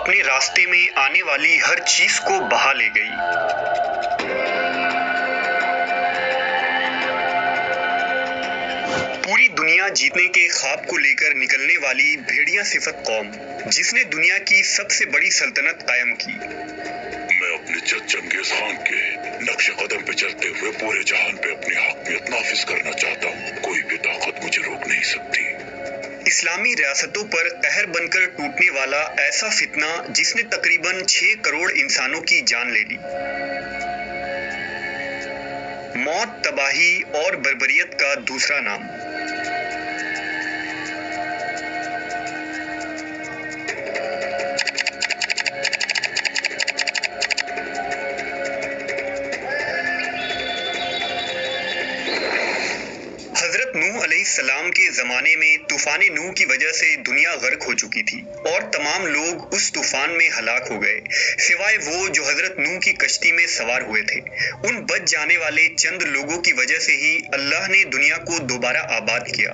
اپنے راستے میں آنے والی ہر چیز کو بہا لے گئی۔ پوری دنیا جیتنے کے خواب کو لے کر نکلنے والی بھیڑیا صفت قوم، جس نے دنیا کی سب سے بڑی سلطنت قائم کی۔ میں اپنے جد چنگیز خان کے نقش قدم پہ چلتے ہوئے پورے جہان پہ اپنی حاکمیت نافذ کرنا چاہتا ہوں۔ کوئی بھی طاقت مجھے روک نہیں سکتی۔ اسلامی ریاستوں پر قہر بن کر ٹوٹنے والا ایسا فتنہ جس نے تقریباً 6 کروڑ انسانوں کی جان لے لی۔ موت، تباہی اور بربریت کا دوسرا نام۔ حضرت نوح علیہ السلام کے زمانے میں طوفان نوح کی وجہ سے دنیا غرق ہو چکی تھی اور تمام لوگ اس طوفان میں ہلاک ہو گئے، سوائے وہ جو حضرت نوح کی کشتی میں سوار ہوئے تھے۔ ان بچ جانے والے چند لوگوں کی وجہ سے ہی اللہ نے دنیا کو دوبارہ آباد کیا۔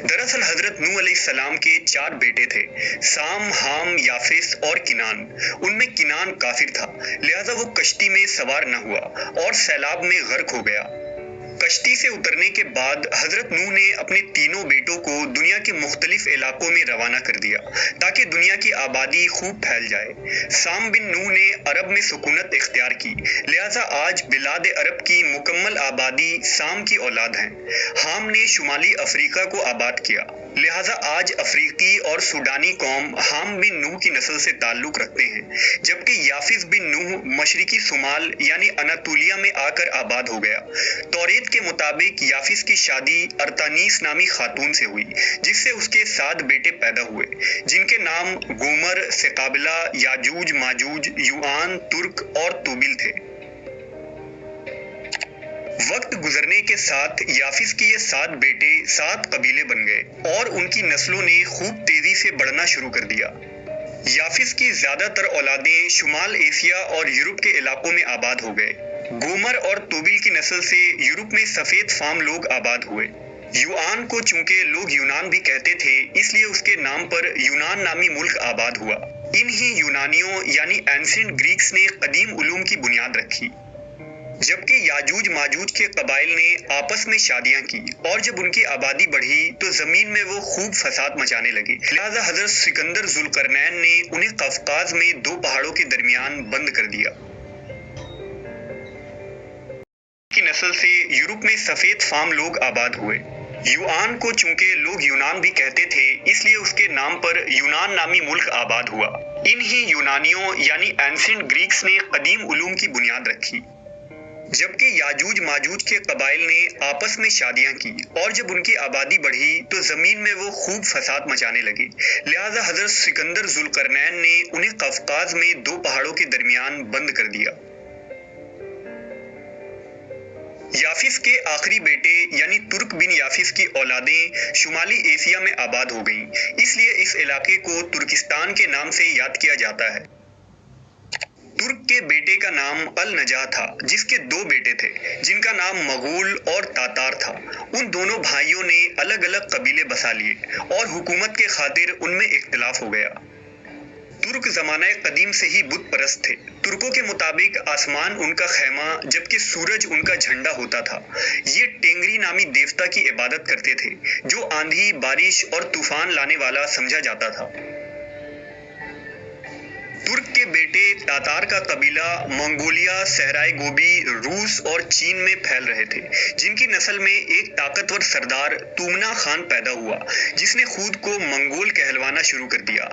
دراصل حضرت نوح علیہ السلام کے 4 بیٹے تھے، سام، حام، یافس اور کنان۔ ان میں کنان کافر تھا، لہذا وہ کشتی میں سوار نہ ہوا اور سیلاب میں غرق ہو گیا۔ کشتی سے اترنے کے بعد حضرت نوح نے اپنے تینوں بیٹوں کو دنیا کے مختلف علاقوں میں روانہ کر دیا تاکہ دنیا کی آبادی خوب پھیل جائے۔ سام بن نوح نے عرب میں سکونت اختیار کی، لہذا آج بلاد عرب کی مکمل آبادی سام کی اولاد ہیں۔ حام نے شمالی افریقہ کو آباد کیا، لہذا آج افریقی اور سوڈانی قوم حام بن نوح کی نسل سے تعلق رکھتے ہیں، جبکہ یافس بن نوح مشرقی صومال یعنی اناطولیہ میں آ کر آباد ہو گیا۔ توریت کے مطابق یافس کی شادی ارتانیس نامی خاتون سے ہوئی، جس سے اس کے 7 بیٹے پیدا ہوئے، جن کے نام گومر، ثقابلا، یاجوج ماجوج، یوآن، ترک اور توبل تھے۔ وقت گزرنے کے ساتھ یافس کے یہ 7 بیٹے 7 قبیلے بن گئے اور ان کی نسلوں نے خوب تیزی سے بڑھنا شروع کر دیا۔ یافس کی زیادہ تر اولادیں شمال ایشیا اور یورپ کے علاقوں میں آباد ہو گئے۔ گومر اور توبل کی نسل سے یورپ میں سفید فام لوگ آباد ہوئے۔ یوآن کو چونکہ لوگ یونان بھی کہتے تھے، اس لیے اس کے نام پر یونان نامی ملک آباد ہوا۔ انہی یونانیوں یعنی اینسینٹ گریکس نے قدیم علوم کی بنیاد رکھی، جبکہ یاجوج ماجوج کے قبائل نے آپس میں شادیاں کی اور جب ان کی آبادی بڑھی تو زمین میں وہ خوب فساد مچانے لگے، لہذا حضرت سکندر ذوالقرنین نے انہیں قفقاز میں 2 پہاڑوں کے درمیان بند کر دیا۔ کی نسل سے یورپ میں سفید فام لوگ آباد ہوئے۔ یوآن کو چونکہ لوگ یونان بھی کہتے تھے، اس لیے اس کے نام پر یونان نامی ملک آباد ہوا۔ انہی یونانیوں یعنی اینسینٹ گریکس نے قدیم علوم کی بنیاد رکھی، جبکہ یاجوج ماجوج کے قبائل نے آپس میں شادیاں کی اور جب ان کی آبادی بڑھی تو زمین میں وہ خوب فساد مچانے لگے، لہذا حضرت سکندر ذوالقرنین نے انہیں قفقاز میں 2 پہاڑوں کے درمیان بند کر دیا۔ یافس کے آخری بیٹے یعنی ترک بن یافس کی اولادیں شمالی ایشیا میں آباد ہو گئیں، اس لیے اس علاقے کو ترکستان کے نام سے یاد کیا جاتا ہے۔ ترک کے بیٹے کا نام النجا تھا، جس کے 2 بیٹے تھے جن کا نام مغول اور تاتار تھا۔ ان دونوں بھائیوں نے الگ الگ قبیلے بسا لیے اور حکومت کے خاطر ان میں اختلاف ہو گیا۔ ترک زمانہ قدیم سے ہی بت پرست تھے۔ ترکوں کے مطابق آسمان ان کا خیمہ جبکہ سورج ان کا جھنڈا ہوتا تھا۔ یہ ٹینگری نامی دیوتا کی عبادت کرتے تھے، جو آندھی، بارش اور طوفان لانے والا سمجھا جاتا تھا۔ ترک کے بیٹے تاتار کا قبیلہ منگولیا، صحرائے گوبی، روس اور چین میں پھیل رہے تھے، جن کی نسل میں ایک طاقتور سردار تومنا خان پیدا ہوا، جس نے خود کو منگول کہلوانا شروع کر دیا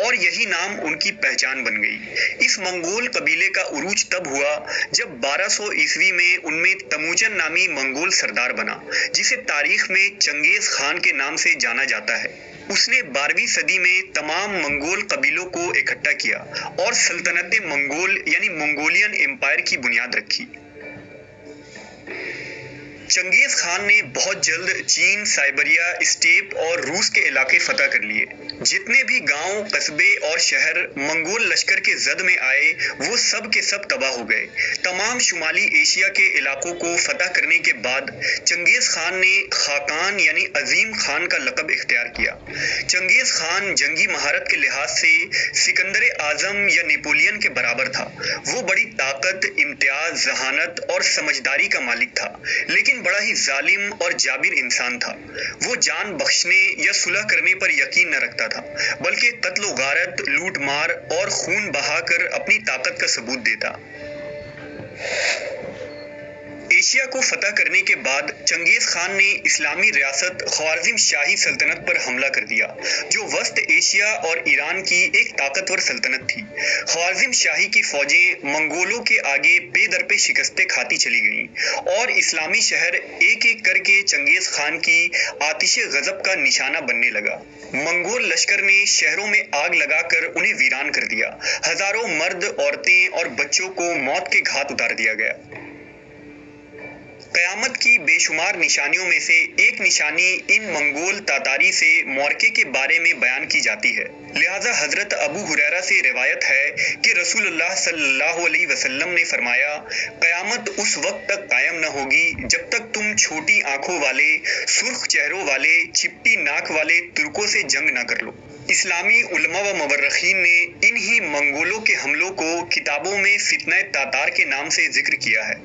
اور یہی نام ان کی پہچان بن گئی۔ اس منگول قبیلے کا عروج تب ہوا جب 1200 عیسوی میں ان میں تموجن نامی منگول سردار بنا، جسے تاریخ میں چنگیز خان کے نام سے جانا جاتا ہے۔ اس نے 12ویں صدی میں تمام منگول قبیلوں کو اکٹھا کیا اور سلطنت منگول یعنی منگولین امپائر کی بنیاد رکھی۔ چنگیز خان نے بہت جلد چین، سائبریا، اسٹیپ اور روس کے علاقے فتح کر لیے۔ جتنے بھی گاؤں، قصبے اور شہر منگول لشکر کے زد میں آئے وہ سب کے سب تباہ ہو گئے۔ تمام شمالی ایشیا کے علاقوں کو فتح کرنے کے بعد چنگیز خان نے خاقان یعنی عظیم خان کا لقب اختیار کیا۔ چنگیز خان جنگی مہارت کے لحاظ سے سکندر اعظم یا نیپولین کے برابر تھا۔ وہ بڑی طاقت، امتیاز، ذہانت اور سمجھداری کا مالک تھا، لیکن بڑا ہی ظالم اور جابر انسان تھا۔ وہ جان بخشنے یا صلح کرنے پر یقین نہ رکھتا تھا، بلکہ قتل و غارت، لوٹ مار اور خون بہا کر اپنی طاقت کا ثبوت دیتا۔ ایشیا کو فتح کرنے کے بعد چنگیز خان نے اسلامی ریاست خوارزم شاہی سلطنت پر حملہ کر دیا، جو وسط ایشیا اور ایران کی ایک طاقتور سلطنت تھی۔ خوارزم شاہی کی فوجیں منگولوں کے آگے پے در پے شکستیں کھاتی چلی گئیں اور اسلامی شہر ایک ایک کر کے چنگیز خان کی آتش غضب کا نشانہ بننے لگا۔ منگول لشکر نے شہروں میں آگ لگا کر انہیں ویران کر دیا۔ ہزاروں مرد، عورتیں اور بچوں کو موت کے گھاٹ اتار دیا گیا۔ قیامت کی بے شمار نشانیوں میں سے ایک نشانی ان منگول تاتاری سے معرکے کے بارے میں بیان کی جاتی ہے۔ لہذا حضرت ابو ہریرہ سے روایت ہے کہ رسول اللہ صلی اللہ علیہ وسلم نے فرمایا، قیامت اس وقت تک قائم نہ ہوگی جب تک تم چھوٹی آنکھوں والے، سرخ چہروں والے، چپٹی ناک والے ترکوں سے جنگ نہ کر لو۔ اسلامی علماء و مورخین نے انہی منگولوں کے حملوں کو کتابوں میں فتنہ تاتار کے نام سے ذکر کیا ہے۔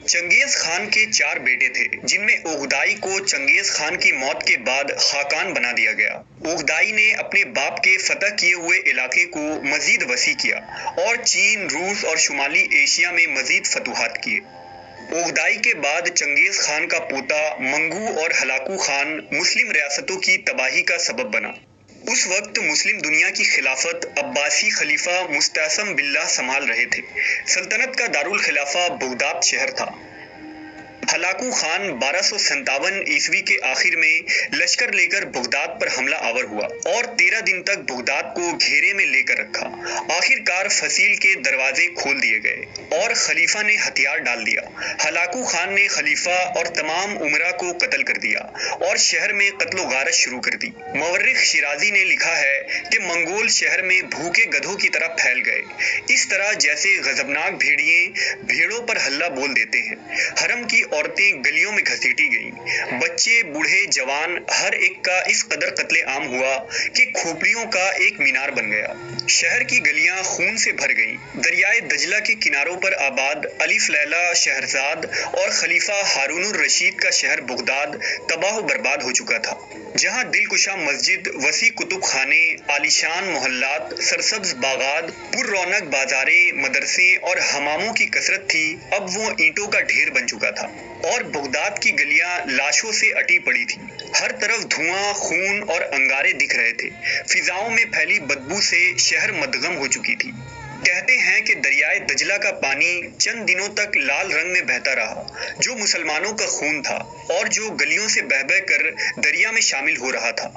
چنگیز خان کے 4 بیٹے تھے، جن میں اوغدائی کو چنگیز خان کی موت کے بعد خاقان بنا دیا گیا۔ اوغدائی نے اپنے باپ کے فتح کیے ہوئے علاقے کو مزید وسیع کیا اور چین، روس اور شمالی ایشیا میں مزید فتوحات کیے۔ اوغدائی کے بعد چنگیز خان کا پوتا منگو اور ہلاکو خان مسلم ریاستوں کی تباہی کا سبب بنا۔ اس وقت مسلم دنیا کی خلافت عباسی خلیفہ مستعصم باللہ سنبھال رہے تھے۔ سلطنت کا دارالخلافہ بغداد شہر تھا۔ ہلاکو خان 1257 عیسوی کے آخر میں لشکر لے کر بغداد پر حملہ آور ہوا اور 13 دن تک بغداد کو گھیرے میں لے کر رکھا۔ آخر کار فصیل کے دروازے کھول دیے گئے اور خلیفہ نے ہتھیار ڈال دیا۔ ہلاکو خان نے خلیفہ اور تمام امراء کو قتل کر دیا اور شہر میں قتل و غارت شروع کر دی۔ مورخ شیرازی نے لکھا ہے کہ منگول شہر میں بھوکے گدھوں کی طرح پھیل گئے، اس طرح جیسے غضبناک بھیڑیے بھیڑوں پر ہلہ بول دیتے ہیں۔ حرم کی عورتیں گلیوں میں گھسیٹی گئیں۔ بچے، بوڑھے، جوان، ہر ایک کا اس قدر قتل عام ہوا کہ کھوپڑیوں کا ایک مینار بن گیا۔ شہر کی گلیاں خون سے بھر گئیں۔ دریائے دجلہ کے کناروں پر آباد الف لیلہ، شہرزاد اور خلیفہ ہارون الرشید کا شہر بغداد تباہ و برباد ہو چکا تھا۔ جہاں دلکشا مسجد، وسیع کتب خانے، عالیشان محلات، سرسبز باغات، پر رونق بازاریں، مدرسے اور حماموں کی کثرت تھی، اب وہ اینٹوں کا ڈھیر بن چکا تھا اور بغداد کی گلیاں لاشوں سے اٹی پڑی تھیں۔ ہر طرف دھواں، خون اور انگارے دکھ رہے تھے۔ فضاؤں میں پھیلی بدبو سے شہر مدغم ہو چکی تھی۔ کہتے ہیں کہ دریائے دجلہ کا پانی چند دنوں تک لال رنگ میں بہتا رہا، جو مسلمانوں کا خون تھا اور جو گلیوں سے بہہ بہہ کر دریا میں شامل ہو رہا تھا۔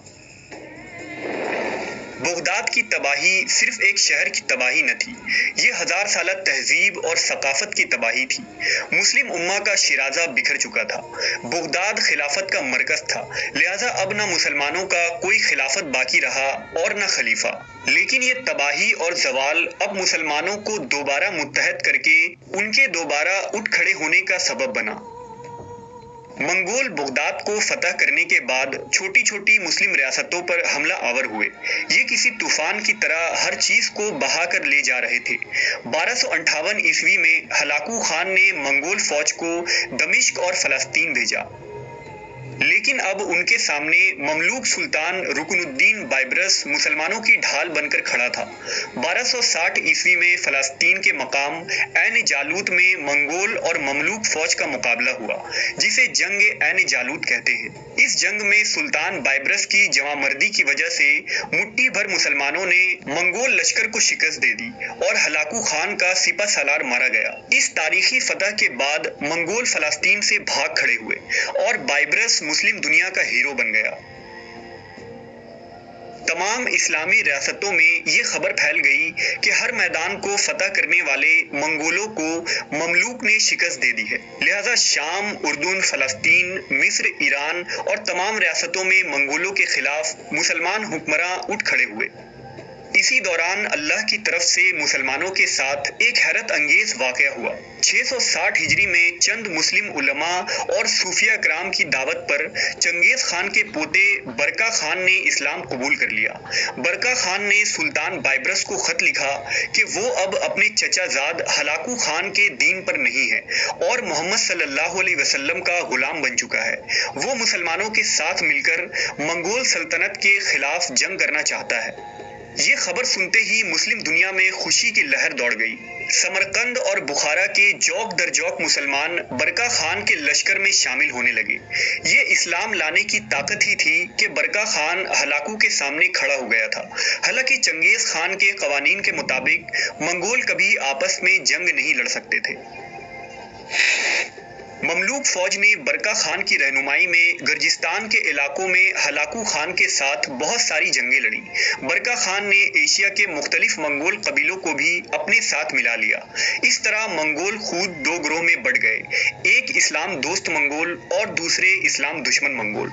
بغداد کی تباہی صرف ایک شہر کی تباہی نہ تھی، یہ 1000 سالہ تہذیب اور ثقافت کی تباہی تھی۔ مسلم امہ کا شیرازہ بکھر چکا تھا۔ بغداد خلافت کا مرکز تھا، لہذا اب نہ مسلمانوں کا کوئی خلافت باقی رہا اور نہ خلیفہ۔ لیکن یہ تباہی اور زوال اب مسلمانوں کو دوبارہ متحد کر کے ان کے دوبارہ اٹھ کھڑے ہونے کا سبب بنا۔ منگول بغداد کو فتح کرنے کے بعد چھوٹی چھوٹی مسلم ریاستوں پر حملہ آور ہوئے۔ یہ کسی طوفان کی طرح ہر چیز کو بہا کر لے جا رہے تھے۔ 1258 عیسوی میں ہلاکو خان نے منگول فوج کو دمشق اور فلسطین بھیجا، لیکن اب ان کے سامنے مملوک سلطان رکن الدین بائبرس مسلمانوں کی ڈھال بن کر کھڑا تھا۔ 1260 عیسوی میں فلسطین کے مقام عین جالوت میں منگول اور مملوک فوج کا مقابلہ ہوا، جسے جنگ عین جالوت کہتے ہیں۔ اس جنگ میں سلطان بائبرس کی جواں مردی کی وجہ سے مٹھی بھر مسلمانوں نے منگول لشکر کو شکست دے دی اور ہلاکو خان کا سپہ سالار مارا گیا۔ اس تاریخی فتح کے بعد منگول فلسطین سے بھاگ کھڑے ہوئے اور بائبرس مسلم دنیا کا ہیرو بن گیا۔ تمام اسلامی ریاستوں میں یہ خبر پھیل گئی کہ ہر میدان کو فتح کرنے والے منگولوں کو مملوک نے شکست دے دی ہے۔ لہٰذا شام، اردن، فلسطین، مصر، ایران اور تمام ریاستوں میں منگولوں کے خلاف مسلمان حکمراں اٹھ کھڑے ہوئے۔ اسی دوران اللہ کی طرف سے مسلمانوں کے ساتھ ایک حیرت انگیز واقعہ ہوا۔ 660 ہجری میں چند مسلم علماء اور صوفیہ کرام کی دعوت پر چنگیز خان کے پوتے برقع خان نے اسلام قبول کر لیا۔ برقع خان نے سلطان بائبرس کو خط لکھا کہ وہ اب اپنے چچا زاد ہلاکو خان کے دین پر نہیں ہے اور محمد صلی اللہ علیہ وسلم کا غلام بن چکا ہے۔ وہ مسلمانوں کے ساتھ مل کر منگول سلطنت کے خلاف جنگ کرنا چاہتا ہے۔ یہ خبر سنتے ہی مسلم دنیا میں خوشی کی لہر دوڑ گئی۔ سمرقند اور بخارا کے جوک در جوک مسلمان برقع خان کے لشکر میں شامل ہونے لگے۔ یہ اسلام لانے کی طاقت ہی تھی کہ برقع خان ہلاکو کے سامنے کھڑا ہو گیا تھا۔ حالانکہ چنگیز خان کے قوانین کے مطابق منگول کبھی آپس میں جنگ نہیں لڑ سکتے تھے۔ مملوک فوج نے برقع خان کی رہنمائی میں گرجستان کے علاقوں میں ہلاکو خان کے ساتھ بہت ساری جنگیں لڑیں۔ برقع خان نے ایشیا کے مختلف منگول قبیلوں کو بھی اپنے ساتھ ملا لیا۔ اس طرح منگول خود دو گروہ میں بٹ گئے، ایک اسلام دوست منگول اور دوسرے اسلام دشمن منگول۔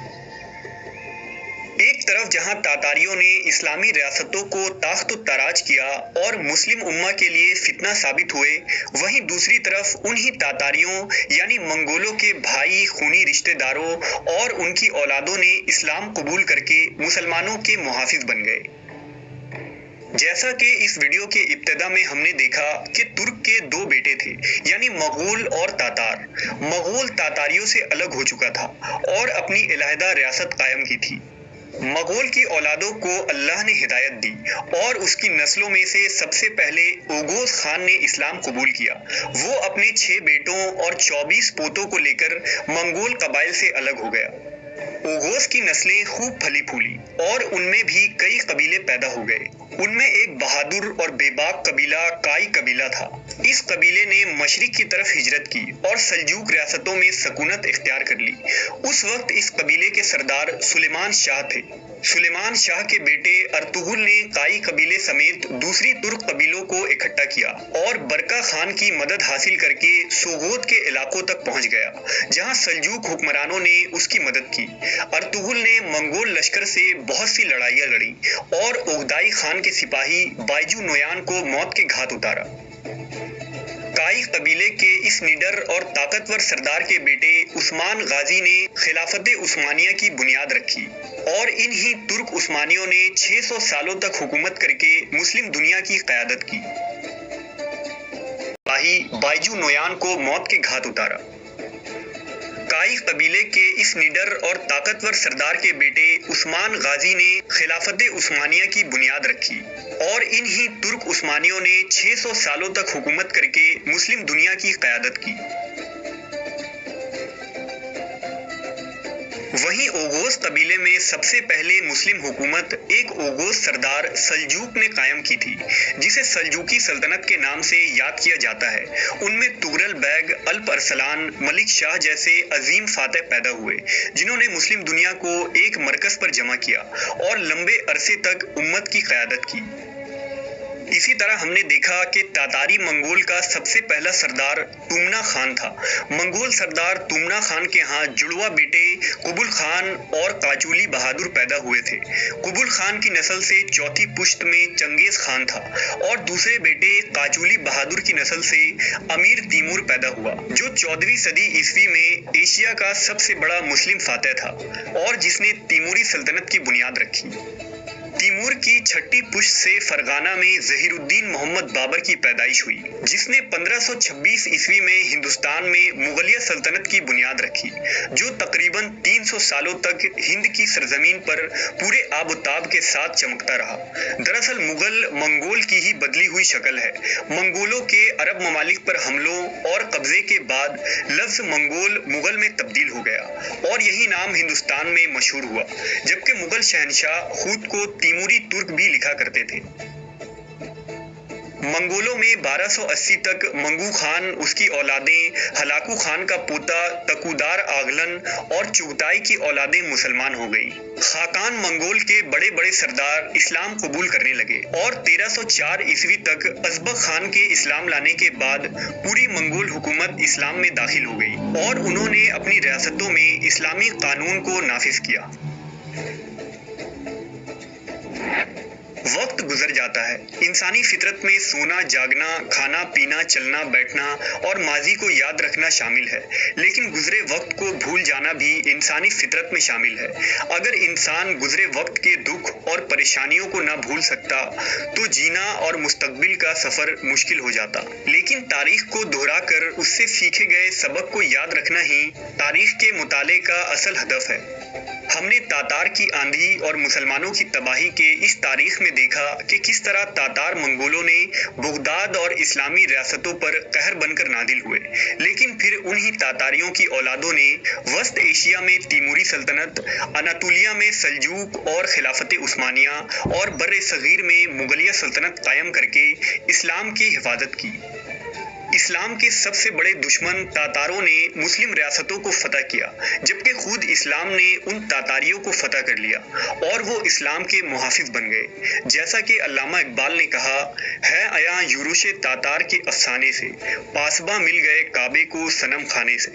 ایک طرف جہاں تاتاریوں نے اسلامی ریاستوں کو تاخت و تاراج کیا اور مسلم امہ کے لیے فتنہ ثابت ہوئے، وہیں دوسری طرف انہی تاتاریوں یعنی منگولوں کے بھائی، خونی رشتہ داروں اور ان کی اولادوں نے اسلام قبول کر کے مسلمانوں کے محافظ بن گئے۔ جیسا کہ اس ویڈیو کے ابتدا میں ہم نے دیکھا کہ ترک کے دو بیٹے تھے یعنی مغول اور تاتار۔ مغول تاتاریوں سے الگ ہو چکا تھا اور اپنی علیحدہ ریاست قائم کی تھی۔ مغول کی اولادوں کو اللہ نے ہدایت دی اور اس کی نسلوں میں سے سب سے پہلے اوغوز خان نے اسلام قبول کیا۔ وہ اپنے 6 بیٹوں اور 24 پوتوں کو لے کر منگول قبائل سے الگ ہو گیا۔ اوغوز کی نسلیں خوب پھلی پھولی اور ان میں بھی کئی قبیلے پیدا ہو گئے۔ ان میں ایک بہادر اور بے باک قبیلہ کائی قبیلہ تھا۔ اس قبیلے نے مشرق کی طرف ہجرت کی اور سلجوق ریاستوں میں سکونت اختیار کر لی۔ اس وقت اس قبیلے کے سردار سلیمان شاہ تھے۔ سلیمان شاہ کے بیٹے ارطغرل نے کائی قبیلے سمیت دوسری ترک قبیلوں کو اکٹھا کیا اور برقع خان کی مدد حاصل کر کے سوغوت کے علاقوں تک پہنچ گیا، جہاں سلجوق حکمرانوں نے اس کی مدد کی۔ ارطغرل نے منگول لشکر سے بہت سی لڑائیاں لڑیں اور اوغدائی خان کے سپاہی بائجو نویان کو موت کے گھاٹ اتارا۔ کائی قبیلے کے اس نڈر اور طاقتور سردار کے بیٹے عثمان غازی نے خلافت عثمانیہ کی بنیاد رکھی اور انہی ترک عثمانیوں نے 600 سالوں تک حکومت کر کے مسلم دنیا کی قیادت کی۔ بائجو نویان کو موت کے گھاٹ اتارا۔ کائی قبیلے کے اس نڈر اور طاقتور سردار کے بیٹے عثمان غازی نے خلافت عثمانیہ کی بنیاد رکھی اور انہی ترک عثمانیوں نے 600 سالوں تک حکومت کر کے مسلم دنیا کی قیادت کی۔ وہیں اوغوز قبیلے میں سب سے پہلے مسلم حکومت ایک اوغوز سردار سلجوق نے قائم کی تھی، جسے سلجوقی سلطنت کے نام سے یاد کیا جاتا ہے۔ ان میں تغرل بیگ، الپ ارسلان، ملک شاہ جیسے عظیم فاتح پیدا ہوئے، جنہوں نے مسلم دنیا کو ایک مرکز پر جمع کیا اور لمبے عرصے تک امت کی قیادت کی۔ اسی طرح ہم نے دیکھا کہ تاتاری منگول کا سب سے پہلا سردار تومنا خان تھا۔ منگول سردار تومنا خان کے ہاں جڑوا بیٹے قبل خان اور قاجولی بہادر پیدا ہوئے تھے۔ قبل خان کی نسل سے چوتھی پشت میں چنگیز خان تھا اور دوسرے بیٹے قاجولی بہادر کی نسل سے امیر تیمور پیدا ہوا، جو 14ویں صدی عیسوی میں ایشیا کا سب سے بڑا مسلم فاتح تھا اور جس نے تیموری سلطنت کی بنیاد رکھی۔ تیمور کی چھٹی پشت سے فرغانہ میں ظہیر الدین محمد بابر کی پیدائش ہوئی، جس نے 1526 عیسوی میں ہندوستان میں مغلیہ سلطنت کی بنیاد رکھی، جو تقریباً 300 سالوں تک ہند کی سرزمین پر پورے آب و تاب کے ساتھ چمکتا رہا۔ دراصل مغل منگول کی ہی بدلی ہوئی شکل ہے۔ منگولوں کے عرب ممالک پر حملوں اور قبضے کے بعد لفظ منگول مغل میں تبدیل ہو گیا اور یہی نام ہندوستان میں مشہور ہوا، جبکہ مغل شہنشاہ خود کو تیموری ترک بھی لکھا کرتے تھے۔ منگولوں میں 1280 تک منگو خان، اس کی اولادیں، ہلاکو خان کا پوتا تکودار آغلن اور چغتائی کی اولادیں مسلمان ہو گئیں۔ خاقان منگول کے بڑے بڑے سردار اسلام قبول کرنے لگے اور 1304 عیسوی تک ازبق خان کے اسلام لانے کے بعد پوری منگول حکومت اسلام میں داخل ہو گئی اور انہوں نے اپنی ریاستوں میں اسلامی قانون کو نافذ کیا۔ وقت گزر جاتا ہے، انسانی فطرت میں سونا، جاگنا، کھانا پینا، چلنا بیٹھنا اور ماضی کو یاد رکھنا شامل ہے، لیکن گزرے وقت کو بھول جانا بھی انسانی فطرت میں شامل ہے۔ اگر انسان گزرے وقت کے دکھ اور پریشانیوں کو نہ بھول سکتا تو جینا اور مستقبل کا سفر مشکل ہو جاتا، لیکن تاریخ کو دہرا کر اس سے سیکھے گئے سبق کو یاد رکھنا ہی تاریخ کے مطالعے کا اصل ہدف ہے۔ ہم نے تاتار کی آندھی اور مسلمانوں کی تباہی کے اس تاریخ میں دیکھا کہ کس طرح تاتار منگولوں نے بغداد اور اسلامی ریاستوں پر قہر بن کر نازل ہوئے، لیکن پھر انہی تاتاریوں کی اولادوں نے وسط ایشیا میں تیموری سلطنت، اناطولیہ میں سلجوق اور خلافت عثمانیہ اور بر صغیر میں مغلیہ سلطنت قائم کر کے اسلام کی حفاظت کی۔ اسلام کے سب سے بڑے دشمن تاتاروں نے مسلم ریاستوں کو فتح کیا، جبکہ خود اسلام نے ان تاتاریوں کو فتح کر لیا اور وہ اسلام کے محافظ بن گئے۔ جیسا کہ علامہ اقبال نے کہا ہے، ایاں یورش تاتار کے افسانے سے، پاسباں مل گئے کعبے کو صنم خانے سے۔